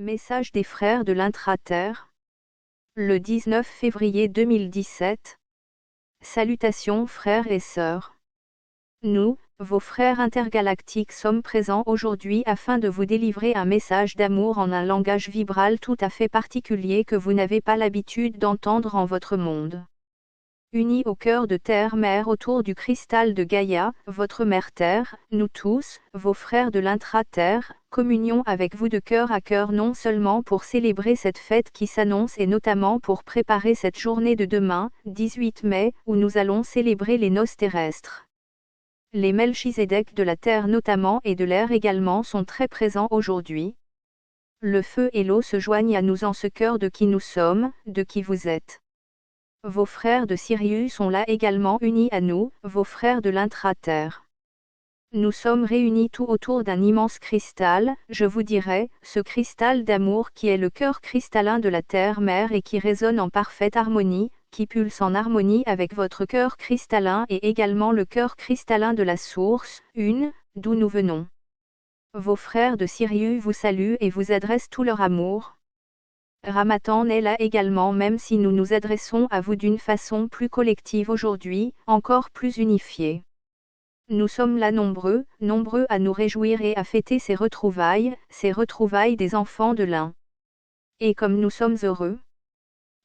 Message des frères de l'Intra-Terre. Le 19 février 2017. Salutations frères et sœurs. Nous, vos frères intergalactiques, sommes présents aujourd'hui afin de vous délivrer un message d'amour en un langage vibral tout à fait particulier que vous n'avez pas l'habitude d'entendre en votre monde. Unis au cœur de Terre-Mère autour du cristal de Gaïa, votre Mère Terre, nous tous, vos frères de l'Intra-Terre, communions avec vous de cœur à cœur non seulement pour célébrer cette fête qui s'annonce et notamment pour préparer cette journée de demain, 18 mai, où nous allons célébrer les noces terrestres. Les Melchizedek de la Terre notamment et de l'air également sont très présents aujourd'hui. Le feu et l'eau se joignent à nous en ce cœur de qui nous sommes, de qui vous êtes. Vos frères de Sirius sont là également unis à nous, vos frères de l'Intra-Terre. Nous sommes réunis tout autour d'un immense cristal, je vous dirais, ce cristal d'amour qui est le cœur cristallin de la Terre-Mère et qui résonne en parfaite harmonie, qui pulse en harmonie avec votre cœur cristallin et également le cœur cristallin de la source, d'où nous venons. Vos frères de Sirius vous saluent et vous adressent tout leur amour. Ramatan est là également, même si nous nous adressons à vous d'une façon plus collective aujourd'hui, encore plus unifiée. Nous sommes là nombreux à nous réjouir et à fêter ces retrouvailles des enfants de l'un. Et comme nous sommes heureux.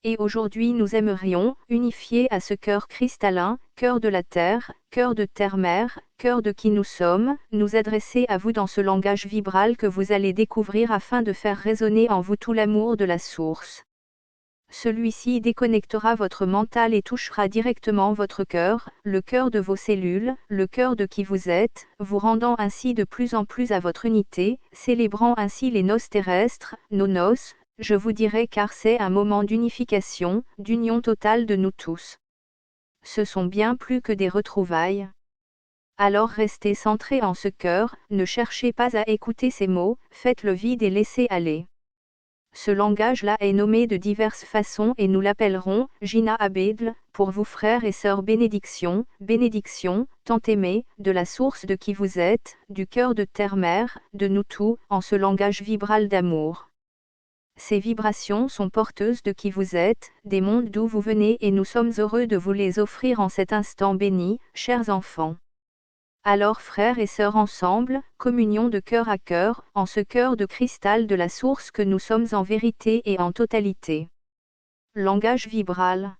Et aujourd'hui nous aimerions, unifiés à ce cœur cristallin, cœur de la Terre, cœur de Terre-Mère, cœur de qui nous sommes, nous adresser à vous dans ce langage vibral que vous allez découvrir afin de faire résonner en vous tout l'amour de la source. Celui-ci déconnectera votre mental et touchera directement votre cœur, le cœur de vos cellules, le cœur de qui vous êtes, vous rendant ainsi de plus en plus à votre unité, célébrant ainsi les noces terrestres, nos noces, je vous dirais car c'est un moment d'unification, d'union totale de nous tous. Ce sont bien plus que des retrouvailles. Alors restez centrés en ce cœur, ne cherchez pas à écouter ces mots, faites le vide et laissez aller. Ce langage-là est nommé de diverses façons et nous l'appellerons Jina Abedl, pour vous frères et sœurs bénédiction, bénédiction, tant aimés, de la source de qui vous êtes, du cœur de Terre-Mère, de nous tous, en ce langage vibral d'amour. Ces vibrations sont porteuses de qui vous êtes, des mondes d'où vous venez et nous sommes heureux de vous les offrir en cet instant béni, chers enfants. Alors frères et sœurs ensemble, communion de cœur à cœur, en ce cœur de cristal de la source que nous sommes en vérité et en totalité. Langage vibral.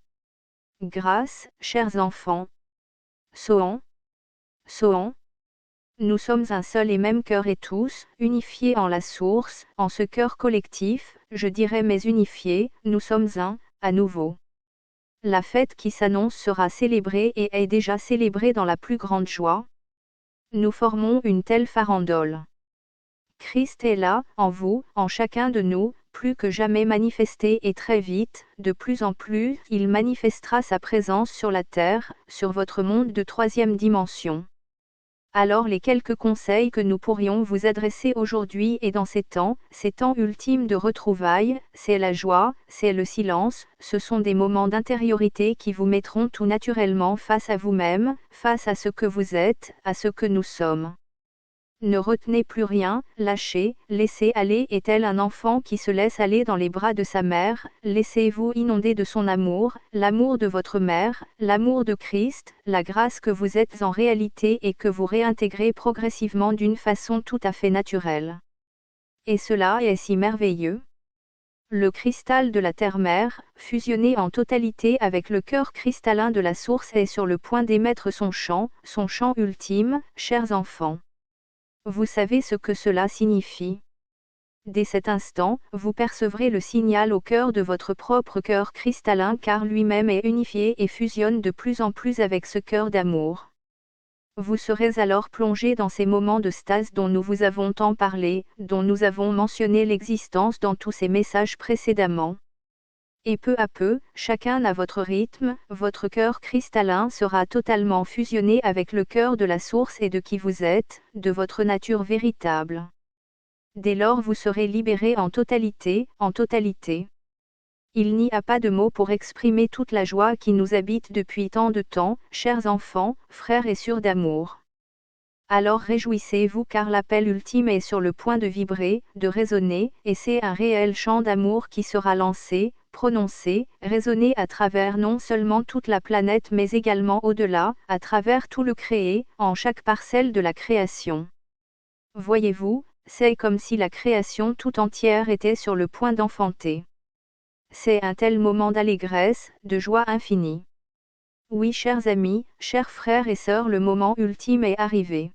Grâce, chers enfants. Sohan. Sohan. Nous sommes un seul et même cœur et tous, unifiés en la source, en ce cœur collectif, je dirais mais unifiés, nous sommes un, à nouveau. La fête qui s'annonce sera célébrée et est déjà célébrée dans la plus grande joie. Nous formons une telle farandole. Christ est là, en vous, en chacun de nous, plus que jamais manifesté et très vite, de plus en plus, il manifestera sa présence sur la terre, sur votre monde de troisième dimension. Alors les quelques conseils que nous pourrions vous adresser aujourd'hui et dans ces temps ultimes de retrouvailles, c'est la joie, c'est le silence, ce sont des moments d'intériorité qui vous mettront tout naturellement face à vous-même, face à ce que vous êtes, à ce que nous sommes. Ne retenez plus rien, lâchez, laissez aller et tel un enfant qui se laisse aller dans les bras de sa mère, laissez-vous inonder de son amour, l'amour de votre mère, l'amour de Christ, la grâce que vous êtes en réalité et que vous réintégrez progressivement d'une façon tout à fait naturelle. Et cela est si merveilleux. Le cristal de la Terre-Mère, fusionné en totalité avec le cœur cristallin de la source est sur le point d'émettre son chant ultime, chers enfants. Vous savez ce que cela signifie. Dès cet instant, vous percevrez le signal au cœur de votre propre cœur cristallin car lui-même est unifié et fusionne de plus en plus avec ce cœur d'amour. Vous serez alors plongé dans ces moments de stase dont nous vous avons tant parlé, dont nous avons mentionné l'existence dans tous ces messages précédemment. Et peu à peu, chacun à votre rythme, votre cœur cristallin sera totalement fusionné avec le cœur de la source et de qui vous êtes, de votre nature véritable. Dès lors vous serez libérés en totalité, en totalité. Il n'y a pas de mots pour exprimer toute la joie qui nous habite depuis tant de temps, chers enfants, frères et sœurs d'amour. Alors réjouissez-vous car l'appel ultime est sur le point de vibrer, de résonner, et c'est un réel chant d'amour qui sera lancé, prononcé, résonné à travers non seulement toute la planète mais également au-delà, à travers tout le créé, en chaque parcelle de la création. Voyez-vous, c'est comme si la création tout entière était sur le point d'enfanter. C'est un tel moment d'allégresse, de joie infinie. Oui, chers amis, chers frères et sœurs, le moment ultime est arrivé.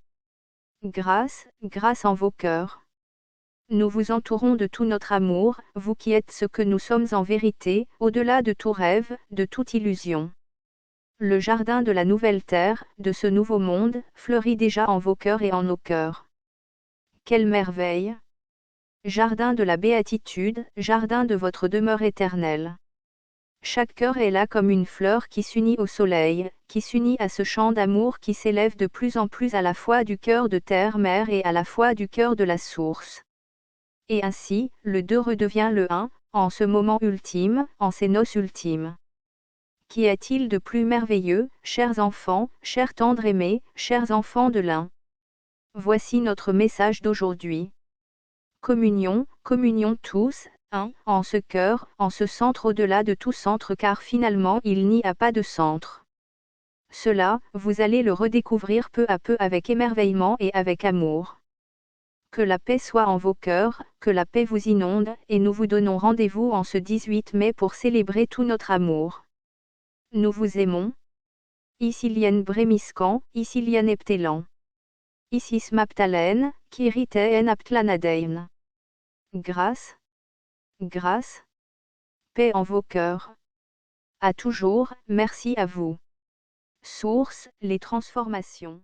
Grâce, grâce en vos cœurs. Nous vous entourons de tout notre amour, vous qui êtes ce que nous sommes en vérité, au-delà de tout rêve, de toute illusion. Le jardin de la nouvelle terre, de ce nouveau monde, fleurit déjà en vos cœurs et en nos cœurs. Quelle merveille! Jardin de la béatitude, jardin de votre demeure éternelle. Chaque cœur est là comme une fleur qui s'unit au soleil, qui s'unit à ce chant d'amour qui s'élève de plus en plus à la fois du cœur de terre-mère et à la fois du cœur de la source. Et ainsi, le deux redevient le un, en ce moment ultime, en ces noces ultimes. Qu'y a-t-il de plus merveilleux, chers enfants, chers tendres aimés, chers enfants de l'un? Voici notre message d'aujourd'hui. Communion, communion tous, un, en ce cœur, en ce centre au-delà de tout centre car finalement il n'y a pas de centre. Cela, vous allez le redécouvrir peu à peu avec émerveillement et avec amour. Que la paix soit en vos cœurs, que la paix vous inonde, et nous vous donnons rendez-vous en ce 18 mai pour célébrer tout notre amour. Nous vous aimons. Isilien Bremiscan, Isilien Eptelan. Isis Maptalen, Kirite en Aptlanadein. Grâce. Grâce. Paix en vos cœurs. À toujours, merci à vous. Source, les transformations.